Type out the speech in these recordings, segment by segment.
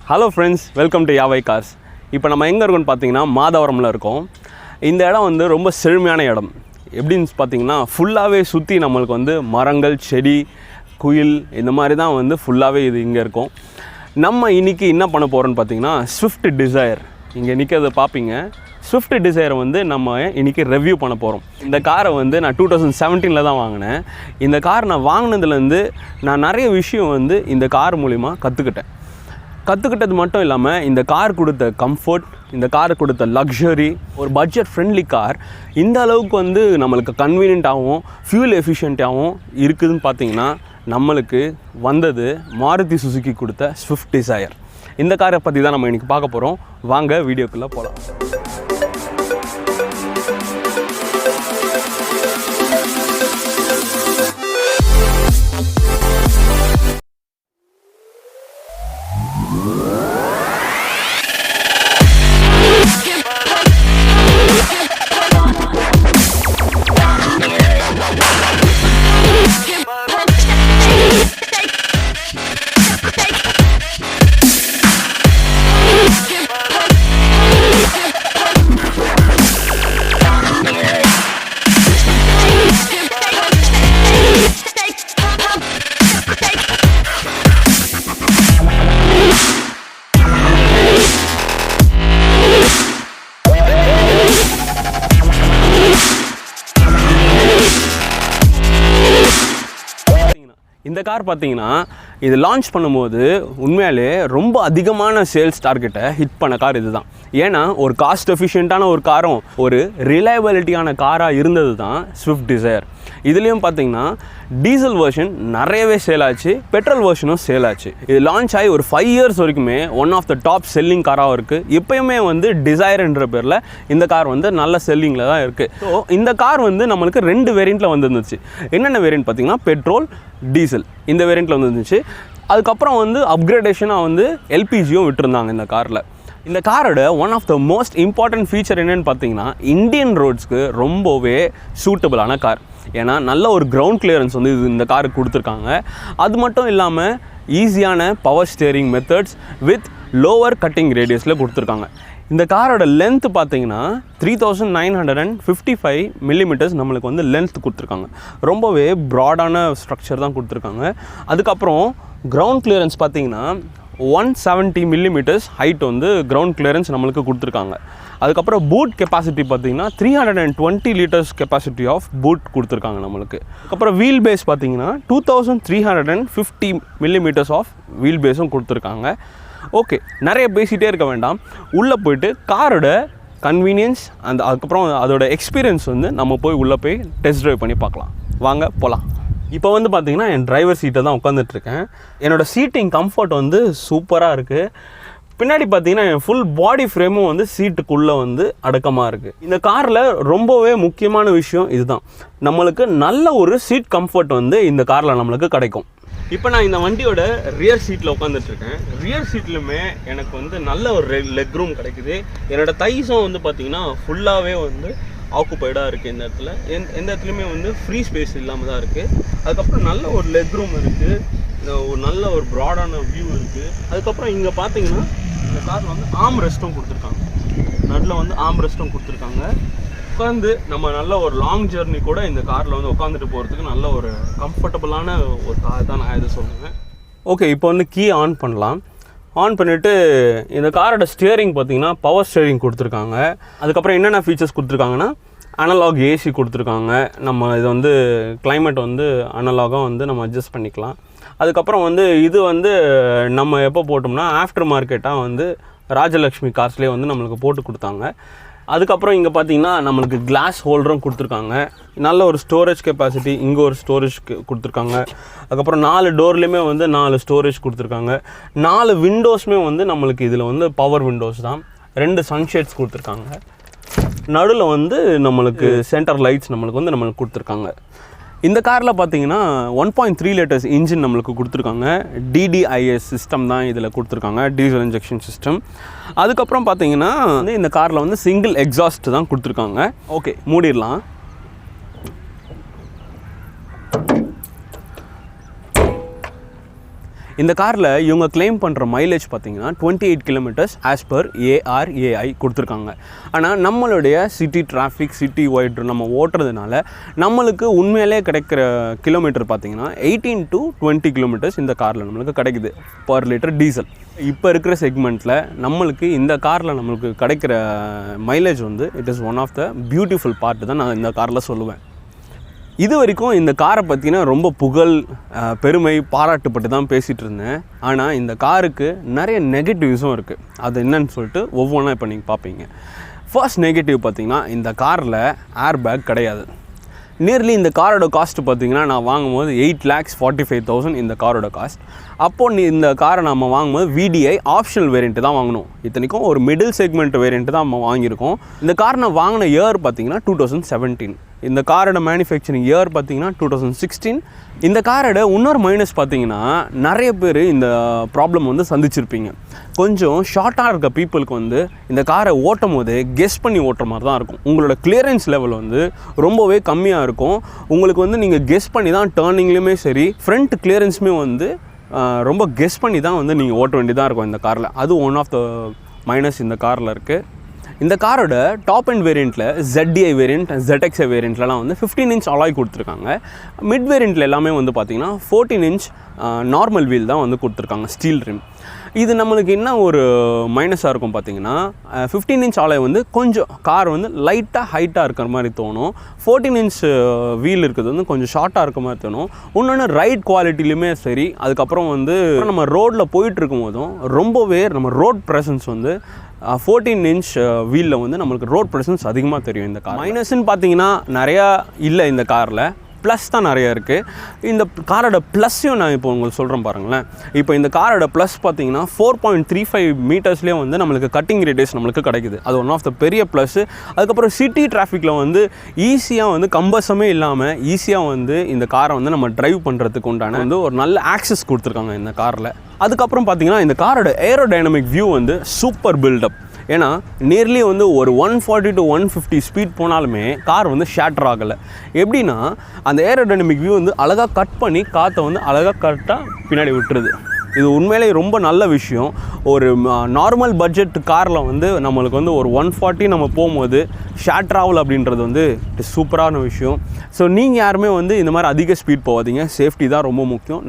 Hello friends, welcome to யாவை cars. இப்போ நம்ம எங்கே இருக்கோம்னு பார்த்தீங்கன்னா மாதவரமில் இருக்கோம். இந்த இடம் வந்து ரொம்ப செழுமையான இடம். எப்படின்னு பார்த்தீங்கன்னா ஃபுல்லாகவே சுற்றி நம்மளுக்கு வந்து மரங்கள், செடி, குயில் இந்த மாதிரி தான் வந்து ஃபுல்லாகவே இது இங்கே இருக்கும். நம்ம இன்றைக்கி என்ன பண்ண போகிறோன்னு பார்த்தீங்கன்னா ஸ்விஃப்ட் டிசைர். இங்கே நிற்கிறத பார்ப்பீங்க. ஸ்விஃப்ட் டிசைரை வந்து நம்ம இன்றைக்கி ரிவ்யூ பண்ண போகிறோம். இந்த காரை வந்து நான் 2017 தான் வாங்கினேன். இந்த கார் நான் வாங்கினதுலேருந்து நான் நிறைய விஷயம் வந்து இந்த கார் மூலிமா கற்றுக்கிட்டது மட்டும் இல்லாமல் இந்த கார் கொடுத்த கம்ஃபர்ட், இந்த கார் கொடுத்த லக்ஸரி, ஒரு பட்ஜெட் ஃப்ரெண்ட்லி கார் இந்த அளவுக்கு வந்து நம்மளுக்கு கன்வீனியண்ட்டாகவும் ஃபியூல் எஃபிஷியண்ட்டாகவும் இருக்குதுன்னு பார்த்தீங்கன்னா நம்மளுக்கு வந்தது மாருதி சுசுகி கொடுத்த ஸ்விஃப்ட் டிசைர். இந்த காரை பற்றி தான் நம்ம இன்றைக்கி பார்க்க போகிறோம். வாங்க வீடியோக்குள்ளே போகலாம். இந்த கார் பார்த்தீங்கன்னா இது லான்ச் பண்ணும்போது உண்மையாலே ரொம்ப அதிகமான சேல்ஸ் டார்கெட்டை ஹிட் பண்ண கார் இது தான். ஏன்னா ஒரு காஸ்ட் எஃபிஷியண்ட்டான ஒரு காரும் ஒரு ரிலையபிலிட்டியான காராக இருந்தது தான் ஸ்விஃப்ட் டிசைர். இதுலேயும் பார்த்தீங்கன்னா டீசல் வெர்ஷன் நிறையவே சேல் ஆச்சு, பெட்ரோல் வெர்ஷனும் சேல் ஆச்சு. இது லான்ச் ஆகி ஒரு 5 இயர்ஸ் வரைக்குமே one of the top selling காராகவும் இருக்குது. எப்போயுமே வந்து டிசைர்ன்ற பேரில் இந்த கார் வந்து நல்ல செல்லிங்கில் தான் இருக்குது. ஸோ இந்த கார் வந்து நம்மளுக்கு 2 வேரியண்ட்டில் வந்துருந்துச்சு. என்னென்ன வேரியண்ட் பார்த்தீங்கன்னா பெட்ரோல், டீசல் இந்த வேரியண்ட்டில் வந்துருந்துச்சு. அதுக்கப்புறம் வந்து அப்கிரேடேஷனாக வந்து எல்பிஜியும் விட்டுருந்தாங்க இந்த காரில். இந்த காரோட one of the most important feature என்னென்னு பார்த்தீங்கன்னா இந்தியன் ரோட்ஸ்க்கு ரொம்பவே சூட்டபிளான கார். ஏன்னா நல்ல ஒரு கிரவுண்ட் கிளியரன்ஸ் வந்து இது இந்த காருக்கு கொடுத்துருக்காங்க. அது மட்டும் இல்லாமல் ஈஸியான power steering methods with lower cutting ரேடியஸில் கொடுத்துருக்காங்க. இந்த காரோட லென்த் பார்த்தீங்கன்னா 3955 மில்லிமீட்டர்ஸ் நம்மளுக்கு வந்து லென்த் கொடுத்துருக்காங்க. ரொம்பவே ப்ராடான ஸ்ட்ரக்சர் தான் கொடுத்துருக்காங்க. அதுக்கப்புறம் கிரவுண்ட் கிளியரன்ஸ் பார்த்தீங்கன்னா 170 மில்லிமீட்டர்ஸ் ஹைட் வந்து கிரவுண்ட் கிளியரன்ஸ் நம்மளுக்கு கொடுத்துருக்காங்க. அதுக்கப்புறம் பூட் கெப்பாசிட்டி பார்த்தீங்கன்னா 320 லிட்டர்ஸ் கெப்பாசிட்டி ஆஃப் பூட் கொடுத்துருக்காங்க நம்மளுக்கு. அதுக்கப்புறம் வீல் பேஸ் பார்த்தீங்கன்னா 2350 மில்லிமீட்டர்ஸ் ஆஃப் வீல் பேஸும் கொடுத்துருக்காங்க. ஓகே, நிறைய பேசிகிட்டே இருக்க வேண்டாம். உள்ளே போய்ட்டு காரோட கன்வீனியன்ஸ் அதுக்கப்புறம் அதோட எக்ஸ்பீரியன்ஸ் வந்து நம்ம போய் உள்ளே போய் டெஸ்ட் ட்ரைவ் பண்ணி பார்க்கலாம். வாங்க போகலாம். இப்போ வந்து பார்த்திங்கன்னா என் டிரைவர் சீட்டை தான் உட்காந்துட்ருக்கேன். என்னோடய சீட்டிங் கம்ஃபர்ட் வந்து சூப்பராக இருக்குது. பின்னாடி பார்த்தீங்கன்னா என் ஃபுல் பாடி ஃப்ரேமும் வந்து சீட்டுக்குள்ளே வந்து அடக்கமாக இருக்குது. இந்த காரில் ரொம்பவே முக்கியமான விஷயம் இதுதான். நம்மளுக்கு நல்ல ஒரு சீட் கம்ஃபர்ட் வந்து இந்த காரில் நம்மளுக்கு கிடைக்கும். இப்போ நான் இந்த வண்டியோட ரியர் சீட்டில் உட்காந்துட்ருக்கேன். ரியர் சீட்லையுமே எனக்கு வந்து நல்ல ஒரு லெக் ரூம் கிடைக்குது. என்னோடய தைஸும் வந்து பார்த்திங்கன்னா ஃபுல்லாகவே வந்து ஆக்குப்பைடாக இருக்குது. இந்த இடத்துல எந்த இடத்துலையுமே வந்து ஃப்ரீ ஸ்பேஸ் இல்லாமல் தான் இருக்குது. அதுக்கப்புறம் நல்ல ஒரு லெக் ரூம் இருக்குது, ஒரு நல்ல ஒரு ப்ராடான வியூ இருக்குது. அதுக்கப்புறம் இங்கே பார்த்தீங்கன்னா இந்த காரில் வந்து ஆர்ம் ரெஸ்ட்டும் கொடுத்துருக்காங்க. நடுவில் வந்து ஆர்ம் ரெஸ்ட்டும் கொடுத்துருக்காங்க. உட்காந்து நம்ம நல்ல ஒரு லாங் ஜெர்னி கூட இந்த காரில் வந்து உட்காந்துட்டு போகிறதுக்கு நல்ல ஒரு கம்ஃபர்டபுளான ஒரு கார் தான் நான் இதை சொல்லுவேன். ஓகே, இப்போ வந்து கீ ஆன் பண்ணலாம். ஆன் பண்ணிவிட்டு இந்த காரோட ஸ்டியரிங் பார்த்தீங்கன்னா பவர் ஸ்டியரிங் கொடுத்துருக்காங்க. அதுக்கப்புறம் என்னென்ன ஃபீச்சர்ஸ் கொடுத்துருக்காங்கன்னா அனலாக் ஏசி கொடுத்துருக்காங்க. நம்ம இது வந்து கிளைமேட் வந்து அனலாகாக வந்து நம்ம அட்ஜஸ்ட் பண்ணிக்கலாம். அதுக்கப்புறம் வந்து இது வந்து நம்ம எப்போ போட்டோம்னா ஆஃப்டர் மார்க்கெட்டாக வந்து ராஜலக்ஷ்மி கார்ஸ்லேயே வந்து நம்மளுக்கு போட்டு கொடுத்தாங்க. அதுக்கப்புறம் இங்கே பார்த்தீங்கன்னா நம்மளுக்கு கிளாஸ் ஹோல்டரும் கொடுத்துருக்காங்க. நல்ல ஒரு ஸ்டோரேஜ் கெப்பாசிட்டி, இங்கே ஒரு ஸ்டோரேஜ் கொடுத்துருக்காங்க. அதுக்கப்புறம் 4 டோர்லேயுமே வந்து 4 ஸ்டோரேஜ் கொடுத்துருக்காங்க. 4 விண்டோஸுமே வந்து நம்மளுக்கு இதில் வந்து பவர் விண்டோஸ் தான். 2 சன்ஷேட்ஸ் கொடுத்துருக்காங்க. நடுவில் வந்து நம்மளுக்கு சென்டர் லைட்ஸ் நம்மளுக்கு கொடுத்துருக்காங்க. இந்த காரில் பார்த்தீங்கன்னா 1.3 லிட்டர்ஸ் இன்ஜின் நம்மளுக்கு கொடுத்துருக்காங்க. DDIS சிஸ்டம் தான் இதில் கொடுத்துருக்காங்க, டீசல் இன்ஜெக்ஷன் சிஸ்டம். அதுக்கப்புறம் பார்த்தீங்கன்னா வந்து இந்த காரில் வந்து சிங்கிள் எக்ஸாஸ்ட் தான் கொடுத்துருக்காங்க. ஓகே, மூடிடலாம். இந்த காரில் இவங்க கிளைம் பண்ணுற மைலேஜ் பார்த்தீங்கன்னா 28 கிலோமீட்டர்ஸ் ஆஸ் பர் ARAI கொடுத்துருக்காங்க. ஆனால் நம்மளுடைய சிட்டி டிராஃபிக் சிட்டி ஒயிட் நம்ம ஓட்டுறதுனால நம்மளுக்கு உண்மையிலே கிடைக்கிற கிலோமீட்டர் பார்த்தீங்கன்னா 18 to 20 கிலோமீட்டர்ஸ் இந்த காரில் நம்மளுக்கு கிடைக்குது பர் லிட்டர் டீசல். இப்போ இருக்கிற செக்மெண்ட்டில் நம்மளுக்கு இந்த காரில் நம்மளுக்கு கிடைக்கிற மைலேஜ் வந்து it is one of the beautiful part தான் நான் இந்த காரில் சொல்லுவேன். இது வரைக்கும் இந்த காரை பற்றினா ரொம்ப புகழ் பெருமை பாராட்டுப்பட்டு தான் பேசிகிட்டு இருந்தேன். ஆனால் இந்த காருக்கு நிறைய நெகட்டிவ்ஸும் இருக்குது. அது என்னன்னு சொல்லிட்டு ஒவ்வொன்றா இப்போ நீங்கள் பார்ப்பீங்க. ஃபர்ஸ்ட் நெகட்டிவ் பார்த்திங்கன்னா இந்த காரில் ஏர் பேக் கிடையாது. நியர்லி இந்த காரோட காஸ்ட் பார்த்திங்கன்னா நான் வாங்கும்போது 8,45,000 இந்த காரோட காஸ்ட். அப்போது இந்த காரை நம்ம வாங்கும்போது VDI ஆப்ஷனல் வேரியண்ட்டு தான் வாங்கணும். இத்தனைக்கும் ஒரு மிடில் செக்மெண்ட் வேரியண்ட்டு தான் நம்ம வாங்கியிருக்கோம். இந்த கார் நான் வாங்கின இயர் பார்த்திங்கன்னா 2017. இந்த காரோட மேனுஃபேக்சரிங் இயர் பார்த்திங்கன்னா 2016. இந்த காரோட இன்னொரு மைனஸ் பார்த்திங்கன்னா நிறைய பேர் இந்த ப்ராப்ளம் வந்து சந்திச்சிருப்பீங்க. கொஞ்சம் ஷார்ட்டாக இருக்க பீப்புளுக்கு வந்து இந்த காரை ஓட்டும் போது கெஸ் பண்ணி ஓட்டுற மாதிரி தான் இருக்கும். உங்களோட கிளியரன்ஸ் லெவல் வந்து ரொம்பவே கம்மியாக இருக்கும். உங்களுக்கு வந்து நீங்கள் கெஸ் பண்ணி தான் டேர்னிங்லேயுமே சரி ஃப்ரண்ட் கிளியரன்ஸுமே வந்து ரொம்ப கெஸ் பண்ணி தான் வந்து நீங்கள் ஓட்ட வேண்டியதாக இருக்கும் இந்த காரில். அது ஒன் ஆஃப் த மைனஸ் இந்த காரில் இருக்குது. இந்த காரோட டாப் அண்ட் வேரியண்ட்டில் ZDI வேரியண்ட் ZXI வேரியண்ட்லலாம் வந்து 15 inch அலாய் கொடுத்துருக்காங்க. மிட் வேரியண்ட்டில் எல்லாமே வந்து பார்த்திங்கன்னா 14 inch நார்மல் வீல் தான் வந்து கொடுத்துருக்காங்க, ஸ்டீல் ரிம். இது நம்மளுக்கு என்ன ஒரு மைனஸாக இருக்கும் பார்த்திங்கன்னா 15 inch அலாய் வந்து கொஞ்சம் கார் வந்து லைட்டாக ஹைட்டாக இருக்கிற மாதிரி தோணும். 14 inch வீல் இருக்கிறது வந்து கொஞ்சம் ஷார்ட்டாக இருக்க மாதிரி தோணும். இன்னொன்று ரைட் குவாலிட்டிலையுமே சரி. அதுக்கப்புறம் வந்து நம்ம ரோட்டில் போயிட்டுருக்கும் போதும் ரொம்பவே நம்ம ரோட் ப்ரெசன்ஸ் வந்து 14 inch வீலில் வந்து நம்மளுக்கு ரோட் ப்ரெசன்ஸ் அதிகமாக தெரியும் இந்த கார். மைனஸ்ன்னு பார்த்தீங்கன்னா நிறையா இல்லை இந்த காரில், ப்ளஸ் தான் நிறையா இருக்குது. இந்த காரோட ப்ளஸ்ஸையும் நான் இப்போ உங்களுக்கு சொல்கிறேன் பாருங்களேன். இப்போ இந்த காரோட ப்ளஸ் பார்த்தீங்கன்னா 4.35 மீட்டர்ஸ்லேயே வந்து நம்மளுக்கு கட்டிங் ரேடியஸ் நம்மளுக்கு கிடைக்குது. அது ஒன் ஆஃப் த பெரிய ப்ளஸ்ஸு. அதுக்கப்புறம் சிட்டி டிராஃபிக்கில் வந்து ஈஸியாக வந்து கம்பஸமே இல்லாமல் ஈஸியாக வந்து இந்த காரை வந்து நம்ம ட்ரைவ் பண்ணுறதுக்கு உண்டான வந்து ஒரு நல்ல ஆக்சஸ் கொடுத்துருக்காங்க இந்த காரில். அதுக்கப்புறம் பார்த்தீங்கன்னா இந்த காரோட ஏரோடைனமிக் வியூ வந்து சூப்பர் பில்டப். ஏன்னா நியர்லி வந்து ஒரு 140 to 150 ஸ்பீட் போனாலுமே கார் வந்து ஷேட்டர் ஆகலை. எப்படின்னா அந்த ஏரோடைனமிக் வியூ வந்து அழகாக கட் பண்ணி காற்றை வந்து அழகாக கரெக்டாக பின்னாடி விட்டுருது. இது உண்மையிலே ரொம்ப நல்ல விஷயம். ஒரு நார்மல் பட்ஜெட் காரில் வந்து நம்மளுக்கு வந்து ஒரு 140 நம்ம போகும்போது ஷேட்டர் ஆகல் அப்படின்றது வந்து சூப்பரான விஷயம். ஸோ நீங்கள் யாருமே வந்து இந்த மாதிரி அதிக ஸ்பீட் போகாதீங்க. சேஃப்டி தான் ரொம்ப முக்கியம்.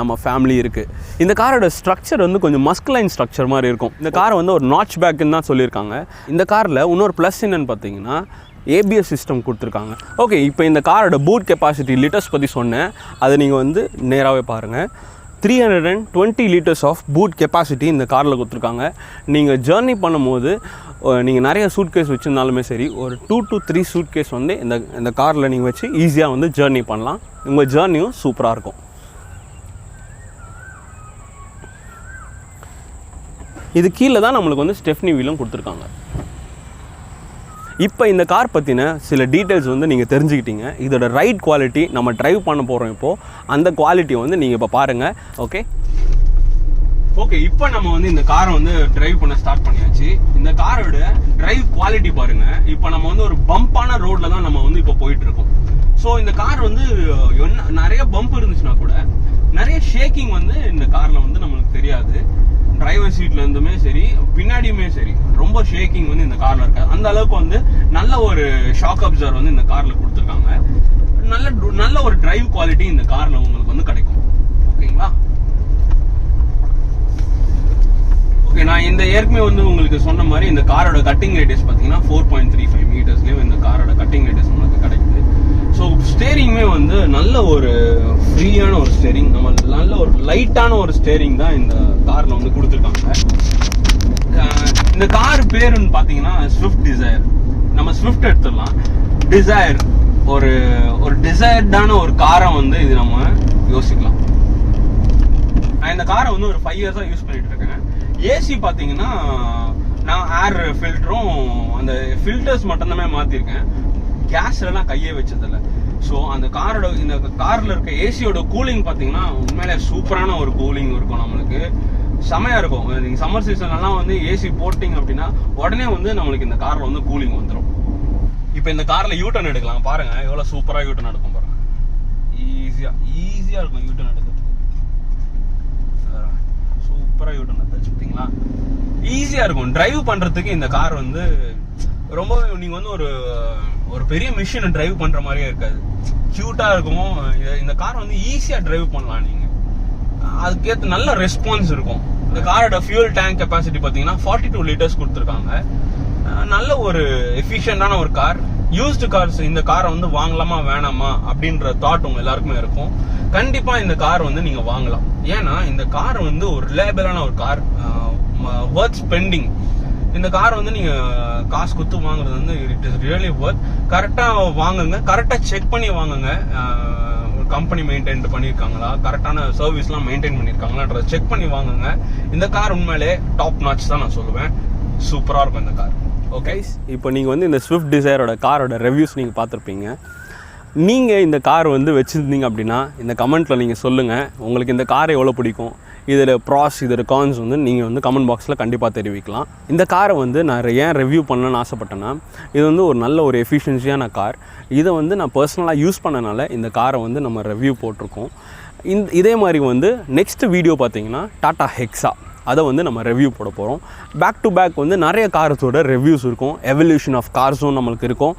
நம்ம ஃபேமிலி இருக்குது. இந்த காரோட ஸ்ட்ரக்சர் வந்து கொஞ்சம் மஸ்குலைன் ஸ்ட்ரக்சர் மாதிரி இருக்கும். இந்த காரை வந்து ஒரு நாட்ச் பேக்குன்னு தான் சொல்லியிருக்காங்க. இந்த காரில் இன்னொரு ப்ளஸ் என்னென்னு பார்த்தீங்கன்னா ABS சிஸ்டம் கொடுத்துருக்காங்க. ஓகே, இப்போ இந்த காரோட பூட் கெப்பாசிட்டி லிட்டர்ஸ் பற்றி சொன்னேன். அதை நீங்கள் வந்து நேராகவே பாருங்கள். 320 liters ஆஃப் பூட் கெப்பாசிட்டி இந்த காரில் கொடுத்துருக்காங்க. நீங்கள் ஜேர்னி பண்ணும்போது நீங்கள் நிறைய சூட்கேஸ் வச்சுருந்தாலுமே சரி, ஒரு 2 to 3 சூட்கேஸ் வந்து இந்த காரில் நீங்கள் வச்சு ஈஸியாக வந்து ஜேர்னி பண்ணலாம். உங்கள் ஜேர்னியும் சூப்பராக இருக்கும். இது கீழே தான் நம்மளுக்கு வந்து ஸ்டெப்னி வீலும் கொடுத்துருக்காங்க. இப்போ இந்த கார் பற்றின சில டீட்டெயில்ஸ் வந்து நீங்கள் தெரிஞ்சுக்கிட்டீங்க. இதோட ரைட் குவாலிட்டி நம்ம ட்ரைவ் பண்ண போகிறோம். இப்போது அந்த குவாலிட்டியை வந்து நீங்கள் இப்போ பாருங்கள். ஓகே, இப்போ நம்ம வந்து இந்த காரை வந்து ட்ரைவ் பண்ண ஸ்டார்ட் பண்ணியாச்சு. இந்த காரோட ட்ரைவ் குவாலிட்டி பாருங்கள். இப்போ நம்ம வந்து ஒரு பம்பான ரோட்டில் தான் நம்ம வந்து இப்போ போயிட்டுருக்கோம். ஸோ இந்த கார் வந்து நிறைய பம்ப் இருந்துச்சுன்னா கூட நிறைய ஷேக்கிங் வந்து இந்த காரில் வந்து நம்மளுக்கு தெரியாது. டிரைவர் சீட்ல இருந்துமே சரி பின்னாடியுமே சரி ரொம்ப ஷேக்கிங் வந்து இந்த கார்ல இருக்காது. அந்த அளவுக்கு வந்து நல்ல ஒரு ஷாக் அப்சர்வர் வந்து இந்த கார்ல கொடுத்துருக்காங்க. நல்ல ஒரு டிரைவ் குவாலிட்டி இந்த கார்ல உங்களுக்கு வந்து கிடைக்கும். ஓகேங்களா? ஓகே, நான் இந்த ஏற்கனவே வந்து உங்களுக்கு சொன்ன மாதிரி இந்த காரோட கட்டிங் ரேடியஸ் பார்த்தீங்கன்னா 4.35 மீட்டர்ஸ்லேயும் இந்த காரோட கட்டிங் ரேடியஸ் உங்களுக்கு கிடைக்குது. ஸோ ஸ்டேரிங்குமே வந்து நல்ல ஒரு ஃப்ரீயான ஒரு ஸ்டேரிங், நம்ம நல்ல ஒரு லைட்டான ஒரு ஸ்டேரிங் தான் இந்த காரில் வந்து கொடுத்துருக்காங்க. இந்த கார் பேருன்னு பார்த்தீங்கன்னா ஸ்விஃப்ட் டிசைர். நம்ம ஸ்விஃப்ட் எடுத்துடலாம். டிசைர் ஒரு டிசைர்டான ஒரு காரை வந்து இது நம்ம யோசிக்கலாம். நான் இந்த காரை வந்து ஒரு 5 years யூஸ் பண்ணிட்டு இருக்கேன். ஏசி பார்த்தீங்கன்னா நான் ஏர் ஃபில்டரும் அந்த ஃபில்டர்ஸ் மட்டும்தான் மாற்றிருக்கேன். கேஸ்லாம் கையே வச்சதில்ல. ஸோ அந்த இந்த காரில் இருக்க ஏசியோட கூலிங் பார்த்தீங்கன்னா உண்மையிலே சூப்பரான ஒரு கூலிங் இருக்கும். நம்மளுக்கு செமையாக இருக்கும். நீங்கள் சம்மர் சீசன்லாம் வந்து ஏசி போட்டிங்க அப்படின்னா உடனே வந்து நம்மளுக்கு இந்த காரில் வந்து கூலிங் வந்துடும். இப்போ இந்த காரில் யூட்டர்ன் எடுக்கலாம். பாருங்கள் எவ்வளோ சூப்பராக யூட்டர்ன் எடுக்கும் பாருங்கள். ஈஸியாக இருக்கும் யூட்டர்ன் எடுக்கிறதுக்கு. சூப்பராக யூட்டன் எடுத்தாச்சு பார்த்தீங்களா. ஈஸியாக இருக்கும் டிரைவ் பண்ணுறதுக்கு. இந்த கார் வந்து ரொம்பவே நீங்கள் வந்து ஒரு பெரிய மிஷினை டிரைவ் பண்ணுற மாதிரியே இருக்காது, க்யூட்டாக இருக்கும். இந்த கார் வந்து ஈஸியாக டிரைவ் பண்ணலாம் நீங்கள். அதுக்கேற்ற நல்ல ரெஸ்பான்ஸ் இருக்கும். இந்த காரோட ஃபியூல் டேங்க் கெப்பாசிட்டி பார்த்தீங்கன்னா 42 லிட்டர்ஸ் கொடுத்துருக்காங்க. நல்ல ஒரு எஃபிஷியண்டான ஒரு கார். யூஸ்டு கார்ஸ் இந்த காரை வந்து வாங்கலாமா வேணாமா அப்படின்ற தாட் உங்க எல்லாருக்குமே இருக்கும். கண்டிப்பா இந்த கார் வந்து நீங்க வாங்கலாம். ஏன்னா இந்த கார் வந்து ஒரு ரிலையபிளான ஒரு கார், வர்த் ஸ்பெண்டிங். இந்த கார் வந்து நீங்க காசு கொடுத்து வாங்குறது வந்து இட் இஸ் ரியலி வர்த். கரெக்டா வாங்குங்க, கரெக்டா செக் பண்ணி வாங்குங்க. கம்பெனி மெயின்டைன் பண்ணியிருக்காங்களா, கரெக்டான சர்வீஸ்லாம் மெயின்டைன் பண்ணியிருக்காங்களான்றத செக் பண்ணி வாங்குங்க. இந்த கார் உண்மையிலே டாப் நாட்ச் தான் நான் சொல்லுவேன். சூப்பராக இருக்கும் இந்த கார். ஓகே, இப்போ நீங்கள் வந்து இந்த ஸ்விஃப்ட் டிசைரோட காரோட ரிவ்யூஸ் நீங்கள் பார்த்துருப்பீங்க. நீங்கள் இந்த கார் வந்து வச்சுருந்தீங்க அப்படின்னா இந்த கமெண்ட்டில் நீங்கள் சொல்லுங்கள், உங்களுக்கு இந்த கார் எவ்வளோ பிடிக்கும், இதில் ப்ராஸ் இதோட கான்ஸ் வந்து நீங்கள் வந்து கமெண்ட் பாக்ஸில் கண்டிப்பாக தெரிவிக்கலாம். இந்த காரை வந்து நான் ஏன் ரிவ்யூ பண்ணணும்னு ஆசைப்பட்டேன்னா, இது வந்து ஒரு நல்ல ஒரு எஃபிஷியன்சியான கார். இதை வந்து நான் பர்சனலாக யூஸ் பண்ணனால இந்த காரை வந்து நம்ம ரிவ்யூ போட்டிருக்கோம். இதே மாதிரி வந்து நெக்ஸ்ட் வீடியோ பார்த்தீங்கன்னா டாடா ஹெக்ஸா, அதை வந்து நம்ம ரிவ்யூ போட போகிறோம். பேக் டு பேக் வந்து நிறைய கார்ஸோட ரிவ்யூஸ் இருக்கும், எவல்யூஷன் ஆஃப் கார்ஸும் நம்மளுக்கு இருக்கும்.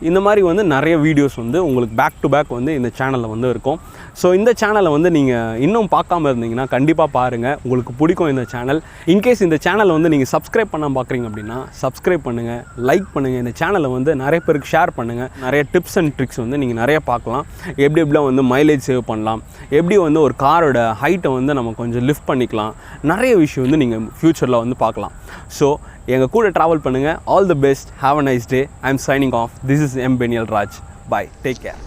இந்த மாதிரி வந்து நிறைய வீடியோஸ் வந்து உங்களுக்கு பேக் டு பேக் வந்து இந்த சேனலில் வந்து இருக்கும். ஸோ இந்த சேனலை வந்து நீங்கள் இன்னும் பார்க்காம இருந்தீங்கன்னா கண்டிப்பாக பாருங்கள், உங்களுக்கு பிடிக்கும் இந்த சேனல். இன்கேஸ் இந்த சேனலை வந்து நீங்கள் சப்ஸ்கிரைப் பண்ண பார்க்குறீங்க அப்படின்னா சப்ஸ்கிரைப் பண்ணுங்கள், லைக் பண்ணுங்கள். இந்த சேனலை வந்து நிறைய பேருக்கு ஷேர் பண்ணுங்கள். நிறைய டிப்ஸ் அண்ட் ட்ரிக்ஸ் வந்து நீங்கள் நிறைய பார்க்கலாம். எப்படிலாம் வந்து மைலேஜ் சேவ் பண்ணலாம், எப்படி வந்து ஒரு காரோட ஹைட்டை வந்து நம்ம கொஞ்சம் லிஃப்ட் பண்ணிக்கலாம், நிறைய விஷயம் வந்து நீங்கள் ஃப்யூச்சரில் வந்து பார்க்கலாம். ஸோ எங்கள் கூட ட்ராவல் பண்ணுங்கள். All the best, have a nice day. I am signing off. This is M Peniel Raj. Bye, take care.